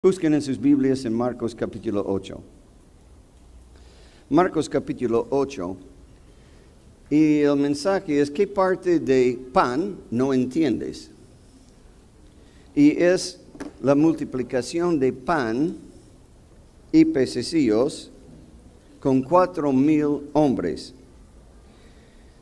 Busquen en sus Biblias en Marcos capítulo 8. Marcos capítulo 8. Y el mensaje es: ¿qué parte de pan no entiendes? Y es la multiplicación de pan y pececillos con 4,000 hombres.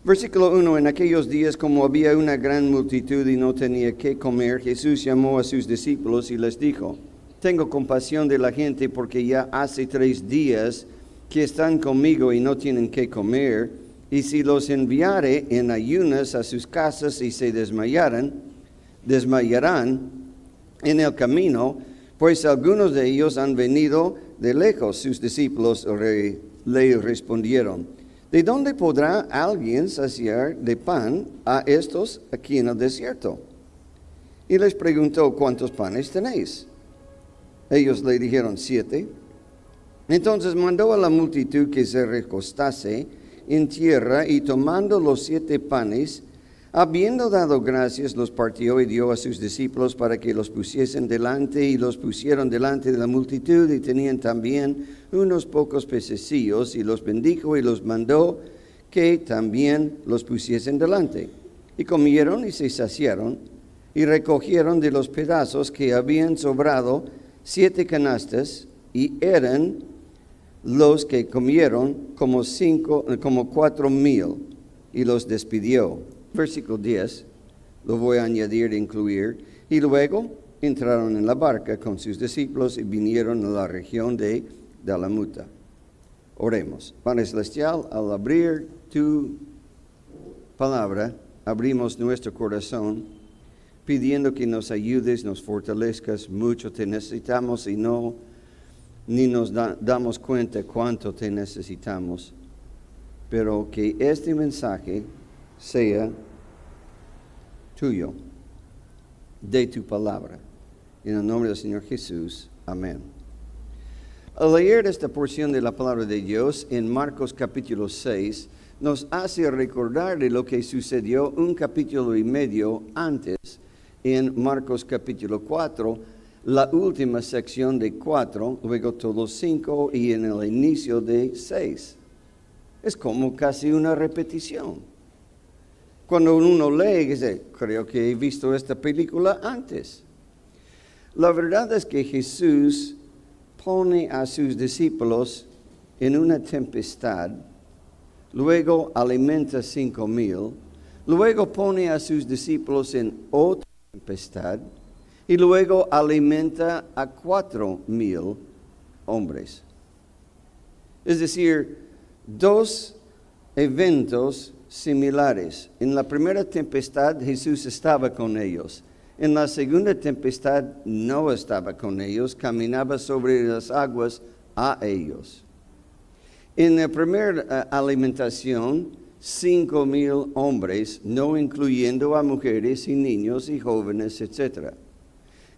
Versículo 1. En aquellos días, como había una gran multitud y no tenía qué comer, Jesús llamó a sus discípulos y les dijo: tengo compasión de la gente, porque ya hace 3 días que están conmigo y no tienen qué comer. Y si los enviare en ayunas a sus casas y se desmayarán en el camino, pues algunos de ellos han venido de lejos. Sus discípulos le respondieron: ¿de dónde podrá alguien saciar de pan a estos aquí en el desierto? Y les preguntó: ¿cuántos panes tenéis? Ellos le dijeron: 7. Entonces mandó a la multitud que se recostase en tierra, y tomando los 7 panes, habiendo dado gracias, los partió y dio a sus discípulos para que los pusiesen delante, y los pusieron delante de la multitud, y tenían también unos pocos pececillos, y los bendijo y los mandó que también los pusiesen delante. Y comieron y se saciaron, y recogieron de los pedazos que habían sobrado 7 canastas, y eran los que comieron como 4,000, y los despidió. Versículo 10, lo voy a añadir e incluir. Y luego entraron en la barca con sus discípulos y vinieron a la región de Dalmanuta. Oremos. Padre Celestial, al abrir tu palabra, abrimos nuestro corazón, pidiendo que nos ayudes, nos fortalezcas. Mucho te necesitamos y ni nos damos cuenta cuánto te necesitamos. Pero que este mensaje sea tuyo, de tu palabra. En el nombre del Señor Jesús. Amén. Al leer esta porción de la palabra de Dios en Marcos capítulo 6, nos hace recordar de lo que sucedió un capítulo y medio antes, en Marcos capítulo 4, la última sección de 4, luego todos 5 y en el inicio de 6. Es como casi una repetición. Cuando uno lee, dice: creo que he visto esta película antes. La verdad es que Jesús pone a sus discípulos en una tempestad, luego alimenta 5,000, luego pone a sus discípulos en otra tempestad, y luego alimenta a 4,000 hombres. Es decir, 2 eventos similares. En la primera tempestad Jesús estaba con ellos. En la segunda tempestad no estaba con ellos, caminaba sobre las aguas a ellos. En la primera alimentación, 5,000 hombres, no incluyendo a mujeres y niños y jóvenes, etc.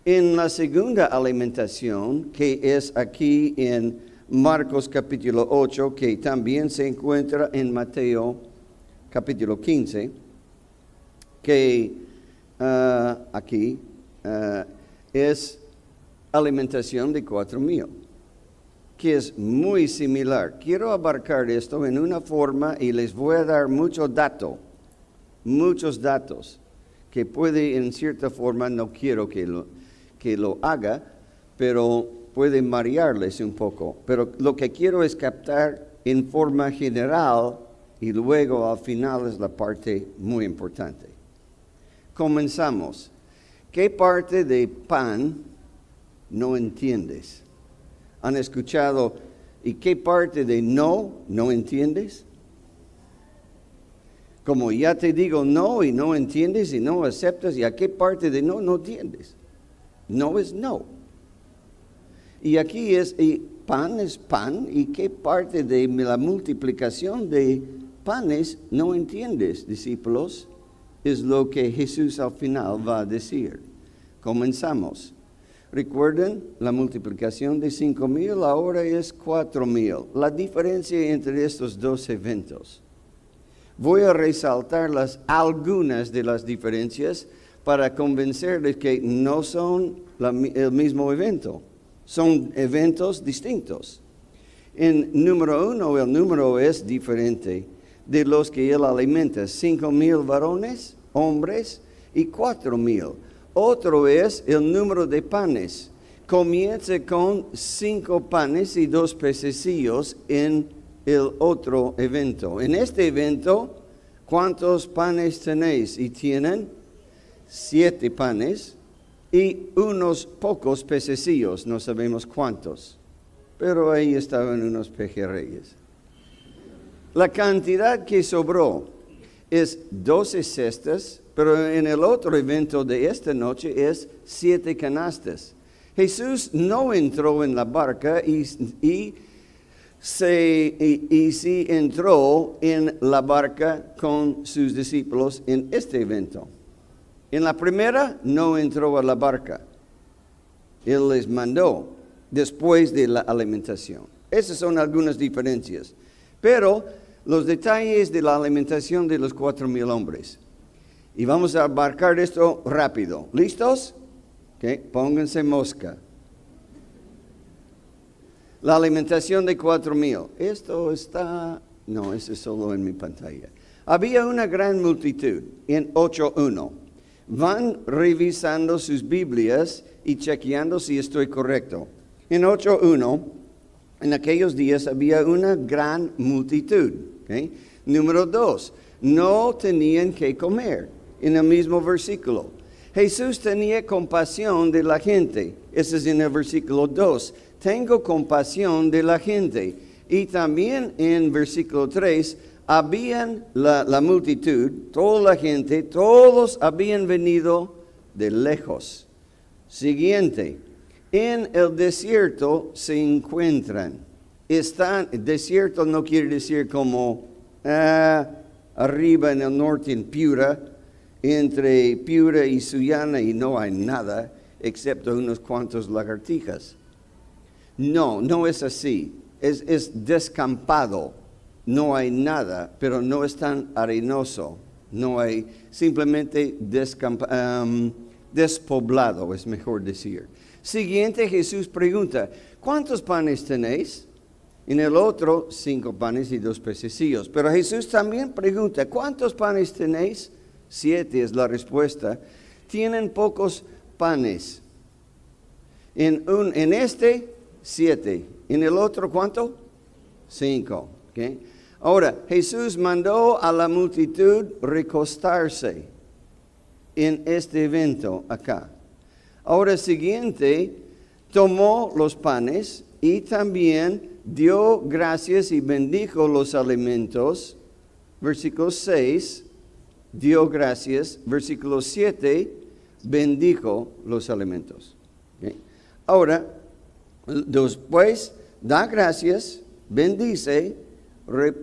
En la segunda alimentación, que es aquí en Marcos capítulo 8, que también se encuentra en Mateo capítulo 15, que aquí es alimentación de 4,000, que es muy similar. Quiero abarcar esto en una forma y les voy a dar muchos datos, que puede en cierta forma, no quiero que lo haga, pero puede marearles un poco. Pero lo que quiero es captar en forma general, y luego al final es la parte muy importante. Comenzamos. ¿Qué parte de pan no entiendes? ¿Han escuchado? ¿Y qué parte de no entiendes? Como ya te digo no y no entiendes y no aceptas, ¿y a qué parte de no entiendes? No es no. Y aquí pan es pan, ¿y qué parte de la multiplicación de panes no entiendes, discípulos? Es lo que Jesús al final va a decir. Comenzamos. Recuerden, la multiplicación de 5,000 ahora es 4,000. La diferencia entre estos 2 eventos. Voy a resaltar algunas de las diferencias para convencerles que no son el mismo evento. Son eventos distintos. En número 1, el número es diferente de los que él alimenta. 5,000 varones, hombres, y 4,000. Otro es el número de panes. Comienza con 5 panes y 2 pececillos en el otro evento. En este evento, ¿cuántos panes tenéis? Y tienen 7 panes y unos pocos pececillos, no sabemos cuántos. Pero ahí estaban unos pejerreyes. La cantidad que sobró es 12 cestas, pero en el otro evento de esta noche es 7 canastas. Jesús no entró en la barca y sí entró en la barca con sus discípulos en este evento. En la primera no entró a la barca. Él les mandó después de la alimentación. Esas son algunas diferencias. Pero los detalles de la alimentación de los 4,000 hombres. Y vamos a abarcar esto rápido. ¿Listos? Okay. Pónganse mosca. La alimentación de 4,000. Esto está... No, eso es solo en mi pantalla. Había una gran multitud en 8:1. Van revisando sus Biblias y chequeando si estoy correcto. En 8:1, en aquellos días había una gran multitud. Okay. Número 2, no tenían que comer. En el mismo versículo. Jesús tenía compasión de la gente. Ese es en el versículo 2. Tengo compasión de la gente. Y también en versículo 3, habían la multitud, toda la gente, todos habían venido de lejos. Siguiente, en el desierto se encuentran. Desierto no quiere decir como arriba en el norte en Piura, entre Piura y Sullana y no hay nada, excepto unos cuantos lagartijas. No es así. Es descampado. No hay nada, pero no es tan arenoso. No hay, simplemente despoblado, es mejor decir. Siguiente, Jesús pregunta, ¿cuántos panes tenéis? En el otro, 5 panes y 2 pececillos. Pero Jesús también pregunta, ¿cuántos panes tenéis? 7 es la respuesta. Tienen pocos panes. En este, 7. En el otro, ¿cuánto? 5. ¿Okay? Ahora, Jesús mandó a la multitud recostarse en este evento acá. Ahora, siguiente, tomó los panes y también dio gracias y bendijo los alimentos. Versículo 6. Dio gracias. Versículo 7, bendijo los alimentos. ¿Okay? Ahora, después da gracias, bendice,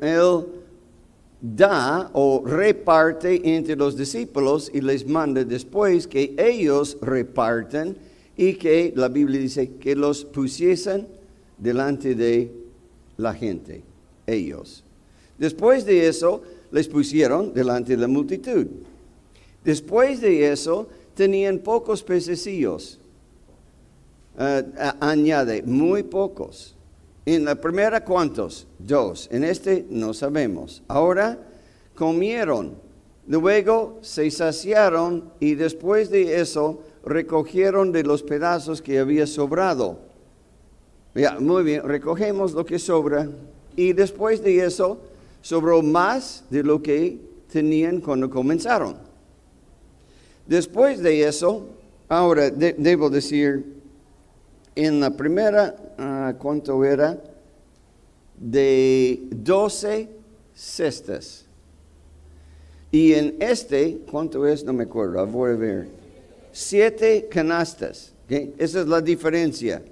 él da o reparte entre los discípulos y les manda después que ellos repartan y que la Biblia dice que los pusiesen delante de la gente, ellos. Después de eso, les pusieron delante de la multitud. Después de eso, tenían pocos pececillos. Añade, muy pocos. En la primera, ¿cuántos? 2. En este, no sabemos. Ahora, comieron. Luego, se saciaron y después de eso, recogieron de los pedazos que había sobrado. Ya, muy bien, recogemos lo que sobra. Y después de eso, sobró más de lo que tenían cuando comenzaron. Después de eso, ahora debo decir, en la primera, ¿cuánto era? De 12 cestas. Y en este, ¿cuánto es? No me acuerdo, voy a ver. 7 canastas. ¿Okay? Esa es la diferencia.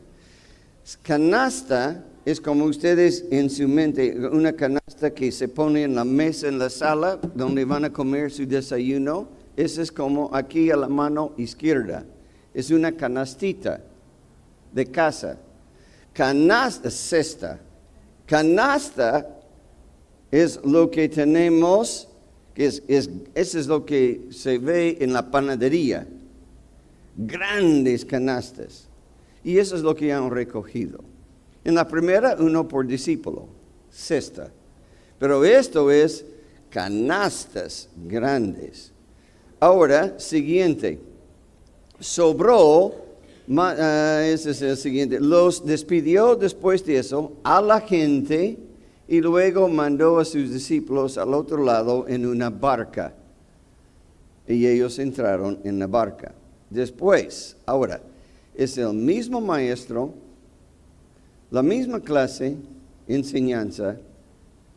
Canasta es como ustedes en su mente, una canasta que se pone en la mesa en la sala donde van a comer su desayuno. Esa es como aquí a la mano izquierda. Es una canastita de casa. Canasta, cesta. Canasta es lo que tenemos, eso es lo que se ve en la panadería. Grandes canastas. Y eso es lo que han recogido. En la primera, 1 por discípulo, cesta. Pero esto es canastas grandes. Ahora, siguiente. Sobró, ese es el siguiente. Los despidió después de eso a la gente y luego mandó a sus discípulos al otro lado en una barca. Y ellos entraron en la barca. Después, ahora, es el mismo maestro, la misma clase, enseñanza,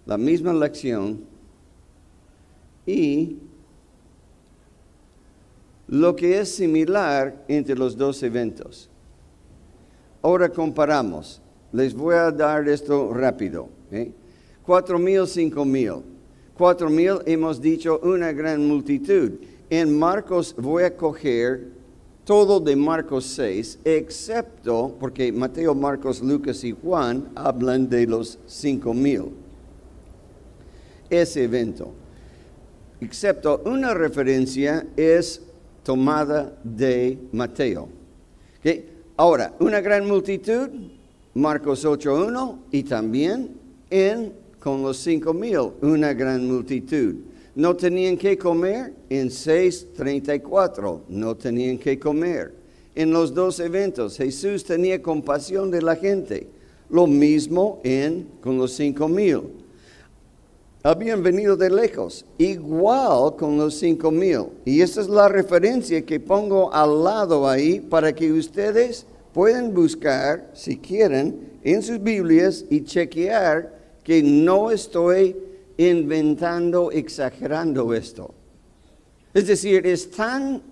la misma lección y lo que es similar entre los dos eventos. Ahora comparamos. Les voy a dar esto rápido. 4,000, 5,000. 4,000 hemos dicho una gran multitud. En Marcos voy a coger todo de Marcos 6, excepto, porque Mateo, Marcos, Lucas y Juan hablan de los 5,000. Ese evento. Excepto una referencia es tomada de Mateo. ¿Okay? Ahora, una gran multitud, Marcos 8:1, y también con los 5,000, una gran multitud. No tenían que comer en 6:34, no tenían que comer. En los dos eventos, Jesús tenía compasión de la gente. Lo mismo con los 5,000. Habían venido de lejos, igual con los 5,000. Y esa es la referencia que pongo al lado ahí para que ustedes puedan buscar, si quieren, en sus Biblias y chequear que no estoy inventando, exagerando esto. Es decir, es tan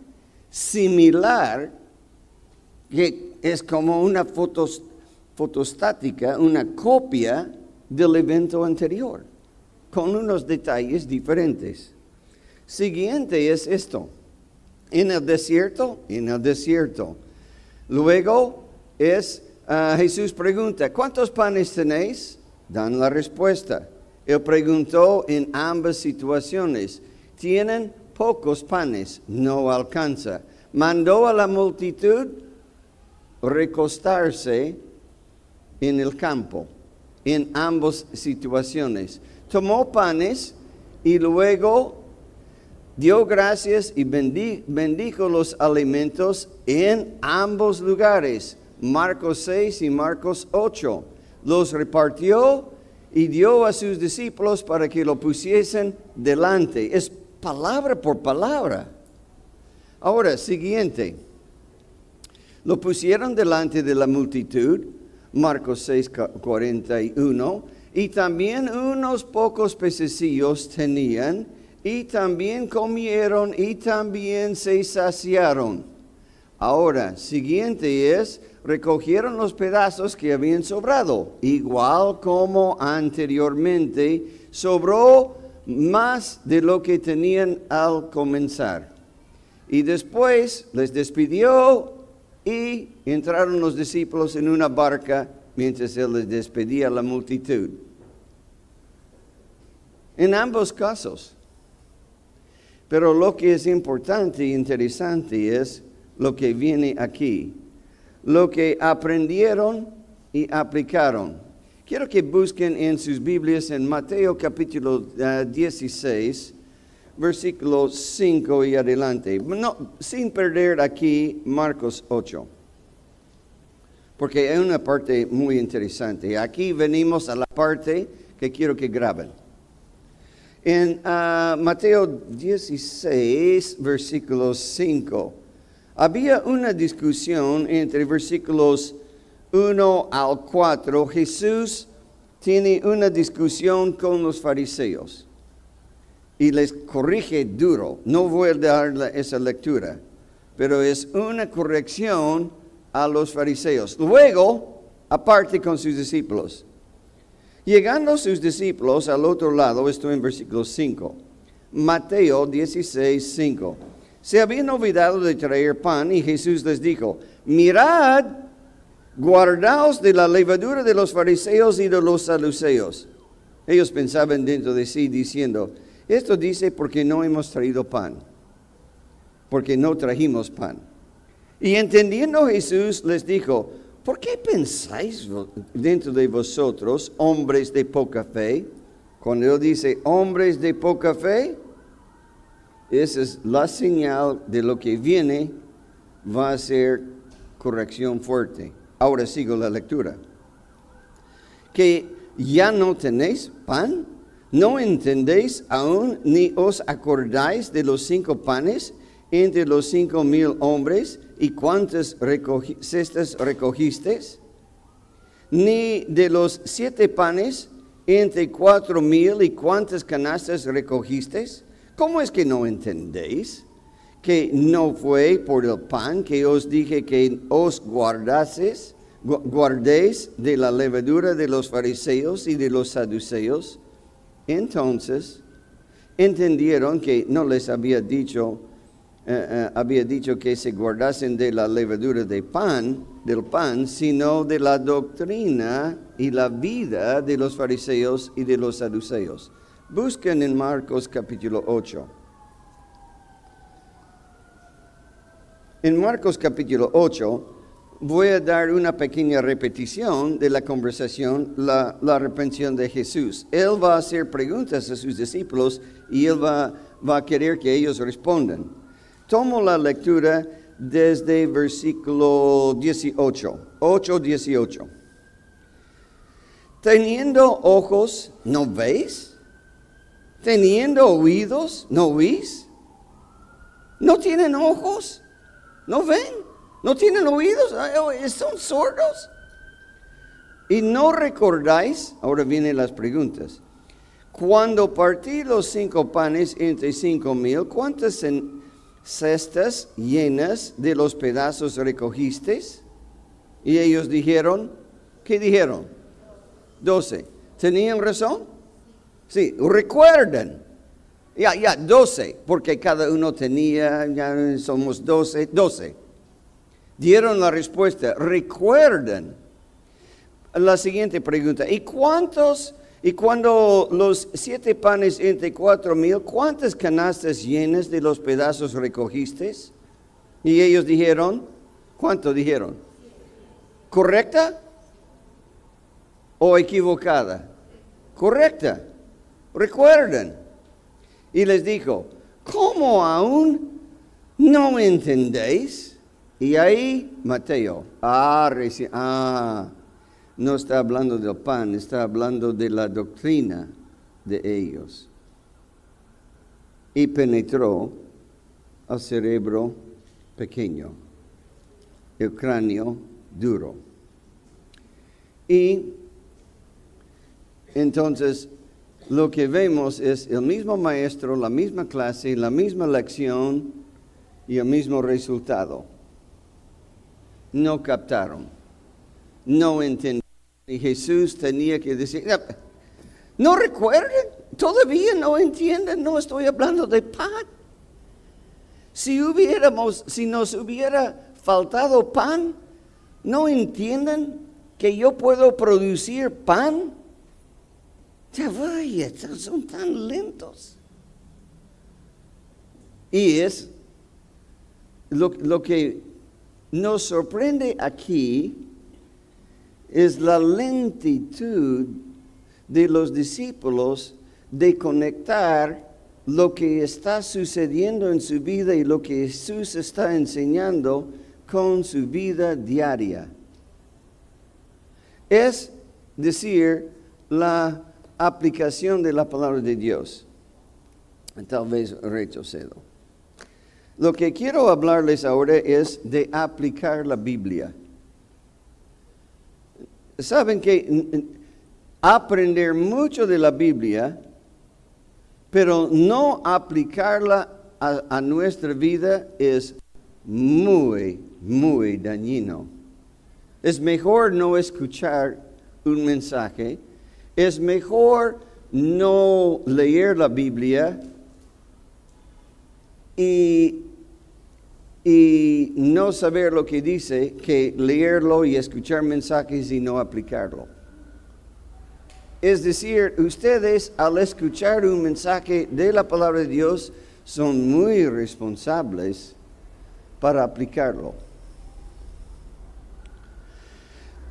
similar que es como una fotostática, una copia del evento anterior, con unos detalles diferentes. Siguiente es esto. En el desierto. Luego Jesús pregunta, ¿cuántos panes tenéis? Dan la respuesta. Él preguntó en ambas situaciones. Tienen pocos panes, no alcanza. Mandó a la multitud recostarse en el campo, en ambas situaciones. Tomó panes y luego dio gracias y bendijo los alimentos en ambos lugares. Marcos 6 y Marcos 8. Los repartió y dio a sus discípulos para que lo pusiesen delante. Es palabra por palabra. Ahora, siguiente. Lo pusieron delante de la multitud, Marcos 6:41, y también unos pocos pececillos tenían, y también comieron, y también se saciaron. Ahora, siguiente es, recogieron los pedazos que habían sobrado, igual como anteriormente, sobró más de lo que tenían al comenzar. Y después les despidió y entraron los discípulos en una barca mientras él les despedía a la multitud. En ambos casos. Pero lo que es importante e interesante es lo que viene aquí. Lo que aprendieron y aplicaron. Quiero que busquen en sus Biblias en Mateo capítulo 16, versículo 5 y adelante. No, sin perder aquí Marcos 8. Porque hay una parte muy interesante. Aquí venimos a la parte que quiero que graben. En Mateo 16, versículo 5. Había una discusión entre versículos 1 al 4. Jesús tiene una discusión con los fariseos y les corrige duro. No voy a dar esa lectura, pero es una corrección a los fariseos. Luego, aparte con sus discípulos. Llegando sus discípulos al otro lado, esto en versículo 5. Mateo 16, 5. Se habían olvidado de traer pan y Jesús les dijo, mirad, guardaos de la levadura de los fariseos y de los saduceos. Ellos pensaban dentro de sí diciendo, esto dice porque no hemos traído pan, porque no trajimos pan. Y entendiendo Jesús les dijo, ¿por qué pensáis dentro de vosotros, hombres de poca fe? Cuando él dice hombres de poca fe, esa es la señal de lo que viene, va a ser corrección fuerte. Ahora sigo la lectura. ¿Que ya no tenéis pan? ¿No entendéis aún ni os acordáis de los 5 panes entre los 5,000 hombres y cuántas cestas recogisteis? ¿Ni de los 7 panes entre 4,000 y cuántas canastas recogisteis? ¿Cómo es que no entendéis? Que no fue por el pan que os dije que os guardéis de la levadura de los fariseos y de los saduceos. Entonces entendieron que no les había dicho que se guardasen de la levadura del pan, sino de la doctrina y la vida de los fariseos y de los saduceos. Busquen en Marcos capítulo 8. En Marcos capítulo 8 voy a dar una pequeña repetición de la conversación, la reprensión de Jesús. Él va a hacer preguntas a sus discípulos y él va a querer que ellos respondan. Tomo la lectura desde versículo 18, 8:18. Teniendo ojos, ¿no veis? Teniendo oídos, ¿no oís? ¿No tienen ojos? ¿No ven? ¿No tienen oídos? ¿Son sordos? ¿Y no recordáis? Ahora vienen las preguntas. Cuando partí los 5 panes entre 5,000, ¿cuántas cestas llenas de los pedazos recogisteis? Y ellos dijeron, ¿qué dijeron? 12. ¿Tenían razón? Sí, recuerden. Ya, 12, porque cada uno tenía, ya somos 12. Dieron la respuesta, recuerden. La siguiente pregunta, ¿y cuando los 7 panes entre 4,000, cuántas canastas llenas de los pedazos recogisteis? Y ellos dijeron, ¿cuánto dijeron? ¿Correcta o equivocada? Correcta. Recuerden. Y les dijo, ¿cómo aún no entendéis? Y ahí Mateo, no está hablando del pan, está hablando de la doctrina de ellos. Y penetró al cerebro pequeño, el cráneo duro. Y entonces lo que vemos es el mismo maestro, la misma clase, la misma lección y el mismo resultado. No captaron, no entendieron. Y Jesús tenía que decir, ¿no recuerden? ¿Todavía no entienden? No estoy hablando de pan. Si nos hubiera faltado pan, ¿no entienden que yo puedo producir pan? Ya vaya, son tan lentos. Y es lo que nos sorprende aquí es la lentitud de los discípulos de conectar lo que está sucediendo en su vida y lo que Jesús está enseñando con su vida diaria. Es decir, la aplicación de la palabra de Dios. Tal vez retrocedo. Lo que quiero hablarles ahora es de aplicar la Biblia. Saben que aprender mucho de la Biblia, pero no aplicarla a nuestra vida es muy, muy dañino. Es mejor no escuchar un mensaje, es mejor no leer la Biblia y no saber lo que dice que leerlo y escuchar mensajes y no aplicarlo. Es decir, ustedes al escuchar un mensaje de la palabra de Dios son muy responsables para aplicarlo.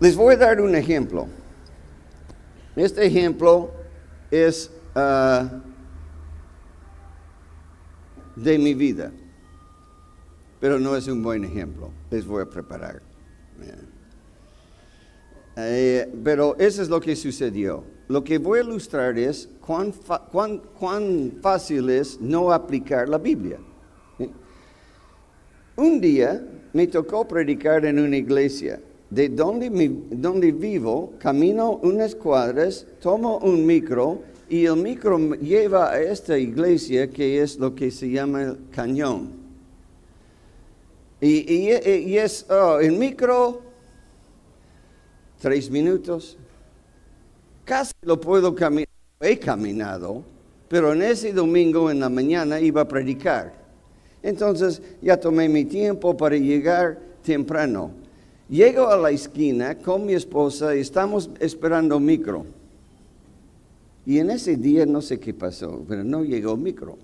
Les voy a dar un ejemplo. Este ejemplo es de mi vida, pero no es un buen ejemplo. Les voy a preparar. Pero eso es lo que sucedió. Lo que voy a ilustrar es cuán fácil es no aplicar la Biblia. Un día me tocó predicar en una iglesia. De donde vivo, camino unas cuadras, tomo un micro y el micro lleva a esta iglesia que es lo que se llama el cañón. Y es el micro, 3 minutos. Casi lo puedo caminar. He caminado, pero en ese domingo en la mañana iba a predicar. Entonces ya tomé mi tiempo para llegar temprano. Llego a la esquina con mi esposa y estamos esperando micro. Y en ese día no sé qué pasó, pero no llegó micro.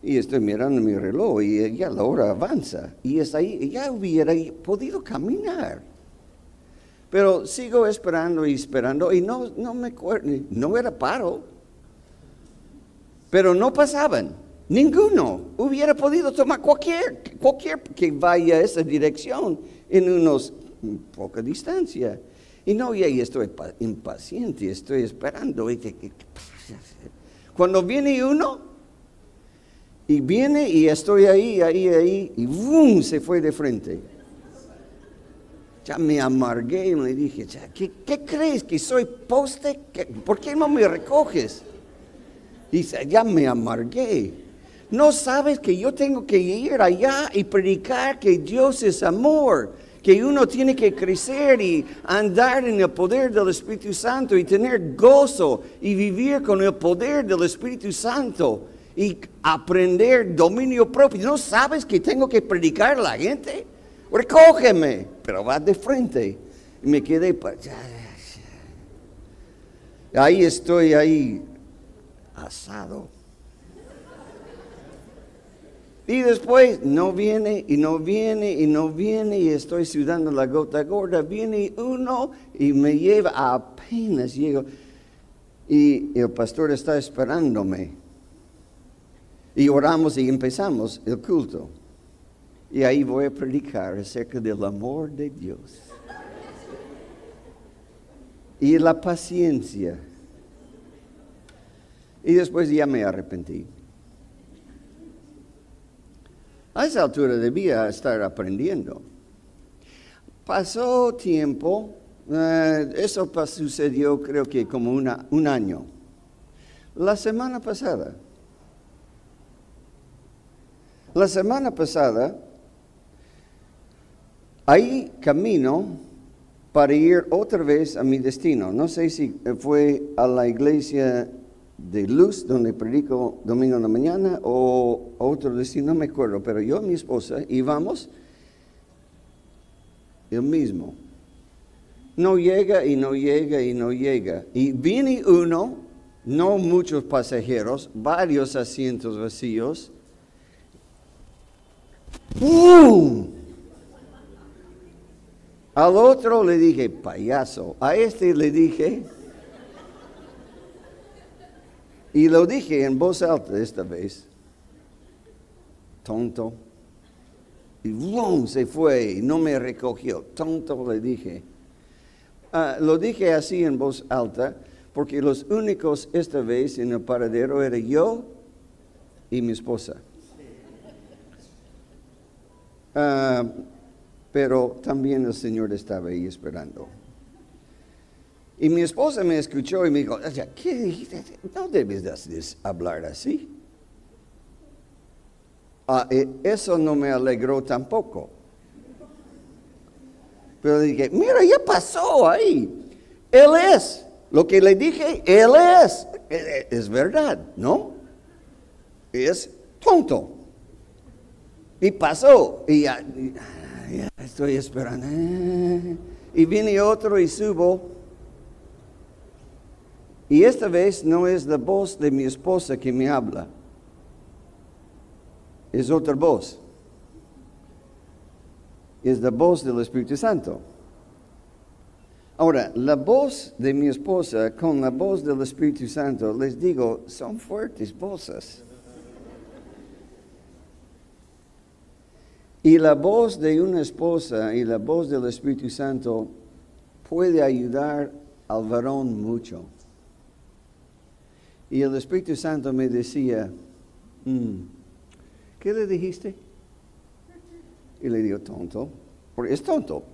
Y estoy mirando mi reloj y ya la hora avanza. Y es ahí, ya hubiera podido caminar. Pero sigo esperando y esperando y no me acuerdo, no era paro. Pero no pasaban. Ninguno hubiera podido tomar cualquier que vaya a esa dirección en poca distancia. Y no, ya estoy impaciente, estoy esperando. Cuando viene uno, y viene y estoy ahí, y ¡bum! Se fue de frente. Ya me amargué y le dije, ¿qué crees? ¿Que soy poste? ¿Por qué no me recoges? Y ya me amargué. No sabes que yo tengo que ir allá y predicar que Dios es amor, que uno tiene que crecer y andar en el poder del Espíritu Santo y tener gozo y vivir con el poder del Espíritu Santo y aprender dominio propio. ¿No sabes que tengo que predicar a la gente? Recógeme, pero va de frente. Y me quedé, ahí estoy asado. Y después no viene y estoy sudando la gota gorda. Viene uno y me lleva, apenas llego. Y el pastor está esperándome. Y oramos y empezamos el culto. Y ahí voy a predicar acerca del amor de Dios. Y la paciencia. Y después ya me arrepentí. A esa altura debía estar aprendiendo. Pasó tiempo, eso sucedió creo que como un año. La semana pasada, ahí camino para ir otra vez a mi destino. No sé si fue a la iglesia de Luz, donde predico domingo en la mañana, o a otro destino, no me acuerdo, pero yo y mi esposa íbamos el mismo. No llega y no llega y no llega. Y viene uno, no muchos pasajeros, varios asientos vacíos. ¡Bum! Al otro le dije, payaso. A este le dije... Y lo dije en voz alta esta vez. Tonto. Y ¡bum! Se fue y no me recogió. Tonto, le dije. Lo dije así en voz alta porque los únicos esta vez en el paradero era yo y mi esposa. Pero también el Señor estaba ahí esperando. Y mi esposa me escuchó y me dijo, ¿qué? No debes hablar así. Eso no me alegró tampoco. Pero dije, mira, ya pasó ahí. Él es. Lo que le dije, Él es. Es verdad, ¿no? Es tonto. Y pasó. Y ya estoy esperando. Y viene otro y subo. Y esta vez no es la voz de mi esposa que me habla. Es otra voz. Es la voz del Espíritu Santo. Ahora, la voz de mi esposa con la voz del Espíritu Santo, les digo, son fuertes voces. Y la voz de una esposa y la voz del Espíritu Santo puede ayudar al varón mucho. Y el Espíritu Santo me decía, ¿qué le dijiste? Y le digo, tonto. Porque es tonto.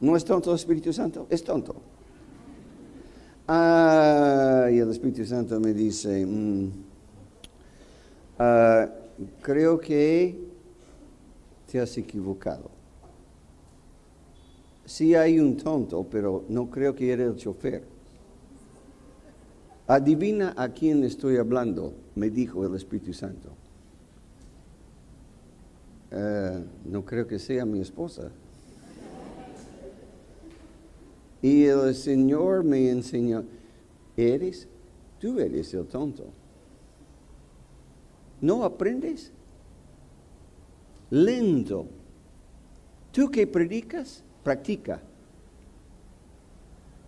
¿No es tonto el Espíritu Santo? Es tonto. Y el Espíritu Santo me dice, creo que te has equivocado. Sí hay un tonto, pero no creo que era el chofer. Adivina a quién estoy hablando, me dijo el Espíritu Santo. No creo que sea mi esposa. Y el Señor me enseñó, tú eres el tonto. ¿No aprendes? Lento. ¿Tú que predicas? Practica.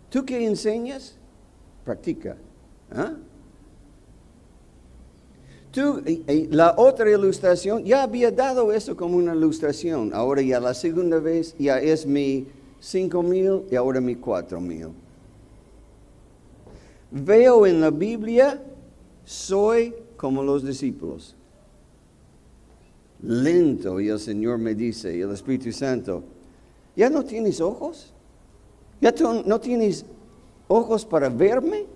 ¿Tú que enseñas? Practica. ¿Ah? La otra ilustración, ya había dado eso como una ilustración. Ahora ya la segunda vez ya es mi 5,000 y ahora mi 4,000. Veo en la Biblia, soy como los discípulos. Lento, y el Señor me dice, y el Espíritu Santo, ¿ya no tienes ojos? ¿Ya no tienes ojos para verme?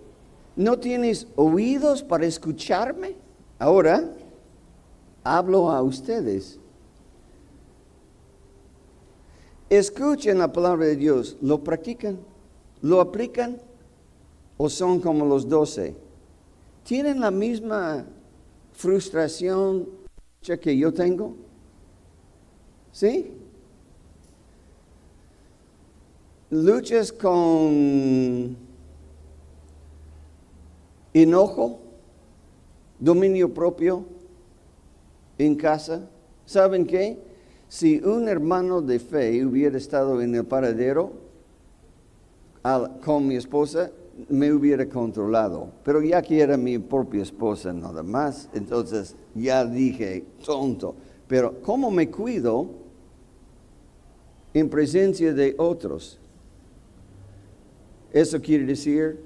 ¿No tienes oídos para escucharme? Ahora, hablo a ustedes. Escuchen la palabra de Dios, ¿lo practican? ¿Lo aplican? ¿O son como los 12? ¿Tienen la misma frustración que yo tengo? ¿Sí? ¿Luchas con enojo, dominio propio en casa? ¿Saben qué? Si un hermano de fe hubiera estado en el paradero con mi esposa, me hubiera controlado. Pero ya que era mi propia esposa nada más, entonces ya dije, tonto. Pero ¿cómo me cuido en presencia de otros? Eso quiere decir,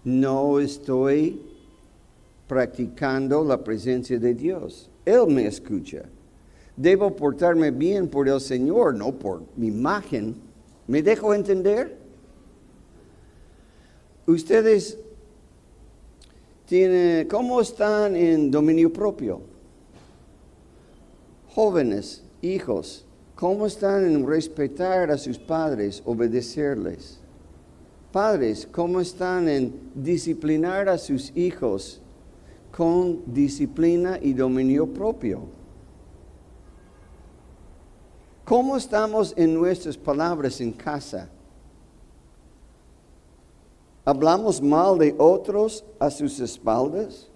no estoy practicando la presencia de Dios. Él me escucha. Debo portarme bien por el Señor, no por mi imagen. ¿Me dejo entender? Ustedes ¿cómo están en dominio propio? Jóvenes, hijos, ¿cómo están en respetar a sus padres, obedecerles? Padres, ¿cómo están en disciplinar a sus hijos con disciplina y dominio propio? ¿Cómo estamos en nuestras palabras en casa? ¿Hablamos mal de otros a sus espaldas?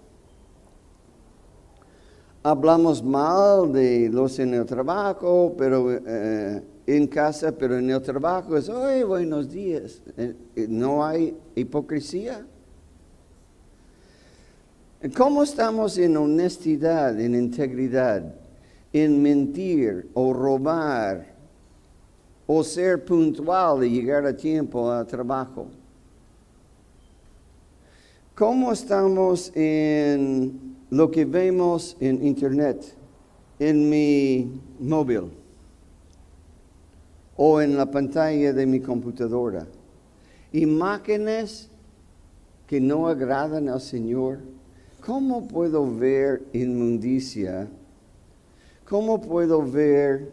¿Hablamos mal de los en el trabajo, pero en casa, pero en el trabajo es, ¡ay, buenos días! ¿No hay hipocresía? ¿Cómo estamos en honestidad, en integridad, en mentir o robar o ser puntual y llegar a tiempo al trabajo? ¿Cómo estamos en lo que vemos en internet, en mi móvil o en la pantalla de mi computadora? Imágenes que no agradan al Señor. ¿Cómo puedo ver inmundicia? ¿Cómo puedo ver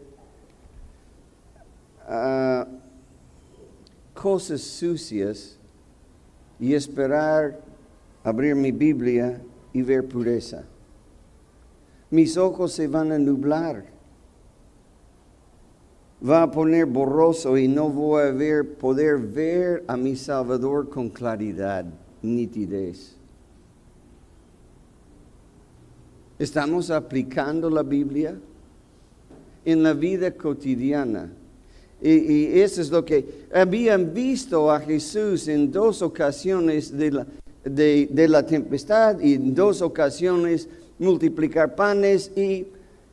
cosas sucias y esperar abrir mi Biblia y ver pureza? Mis ojos se van a nublar. Va a poner borroso y no voy a poder ver a mi Salvador con claridad, nitidez. ¿Estamos aplicando la Biblia en la vida cotidiana? Y eso es lo que habían visto a Jesús en 2 ocasiones de la tempestad y en 2 ocasiones multiplicar panes, y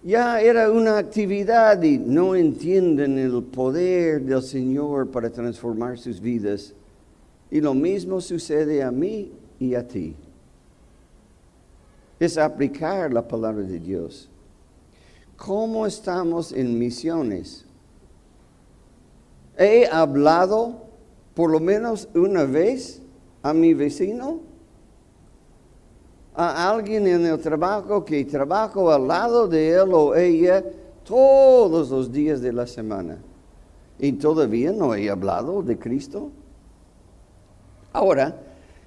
ya era una actividad y no entienden el poder del Señor para transformar sus vidas. Y lo mismo sucede a mí y a ti. Es aplicar la palabra de Dios. ¿Cómo estamos en misiones? ¿He hablado por lo menos una vez a mi vecino? ¿A alguien en el trabajo que trabajo al lado de él o ella todos los días de la semana? ¿Y todavía no he hablado de Cristo? Ahora,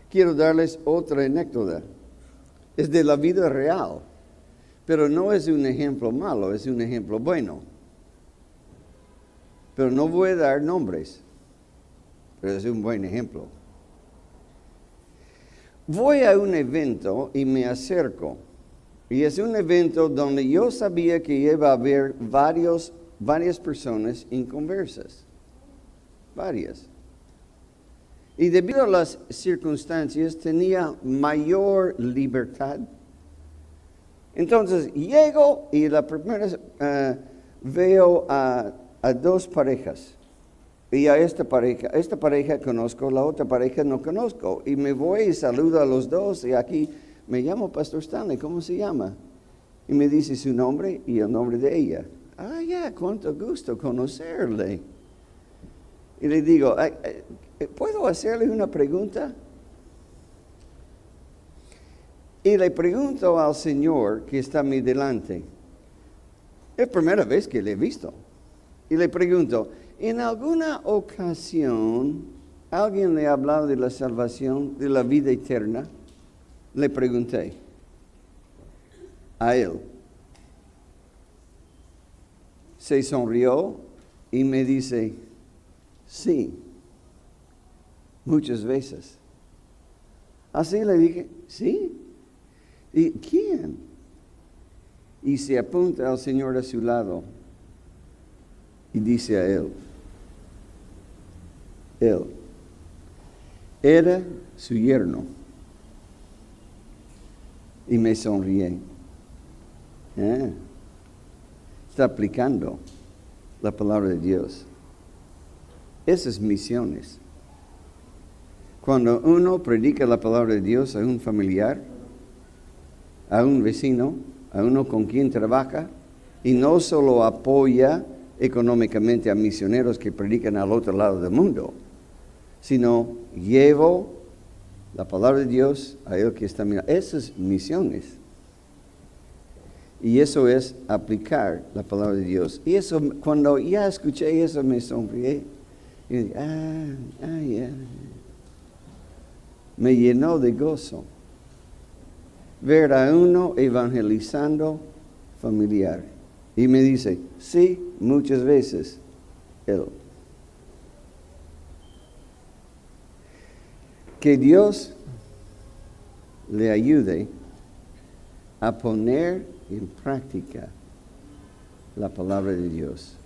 quiero darles otra anécdota. Es de la vida real, pero no es un ejemplo malo, es un ejemplo bueno. Pero no voy a dar nombres, pero es un buen ejemplo. Voy a un evento y me acerco, y es un evento donde yo sabía que iba a haber varias personas inconversas, varias. Y debido a las circunstancias tenía mayor libertad. Entonces llego y la primera veo a 2 parejas. Y a esta pareja conozco, la otra pareja no conozco. Y me voy y saludo a los 2 y aquí me llamo Pastor Stanley, ¿cómo se llama? Y me dice su nombre y el nombre de ella. Ah, ya, cuánto gusto conocerle. Y le digo, ¿puedo hacerle una pregunta? Y le pregunto al Señor que está a mi delante. Es la primera vez que le he visto. Y le pregunto, ¿en alguna ocasión alguien le ha hablado de la salvación, de la vida eterna? Le pregunté a él. Se sonrió y me dice, sí, muchas veces. Así le dije, sí. ¿Y quién? Y se apunta al Señor a su lado y dice a él, era su yerno. Y me sonríe. Está aplicando la palabra de Dios. Esas misiones. Cuando uno predica la palabra de Dios a un familiar, a un vecino, a uno con quien trabaja, y no solo apoya económicamente a misioneros que predican al otro lado del mundo, sino llevo la palabra de Dios a él que está mirando. Esas misiones. Y eso es aplicar la palabra de Dios. Y eso, cuando ya escuché eso, me sonrié. Y dije, ya. Me llenó de gozo ver a uno evangelizando familiar. Y me dice, sí, muchas veces, él. Que Dios le ayude a poner en práctica la palabra de Dios.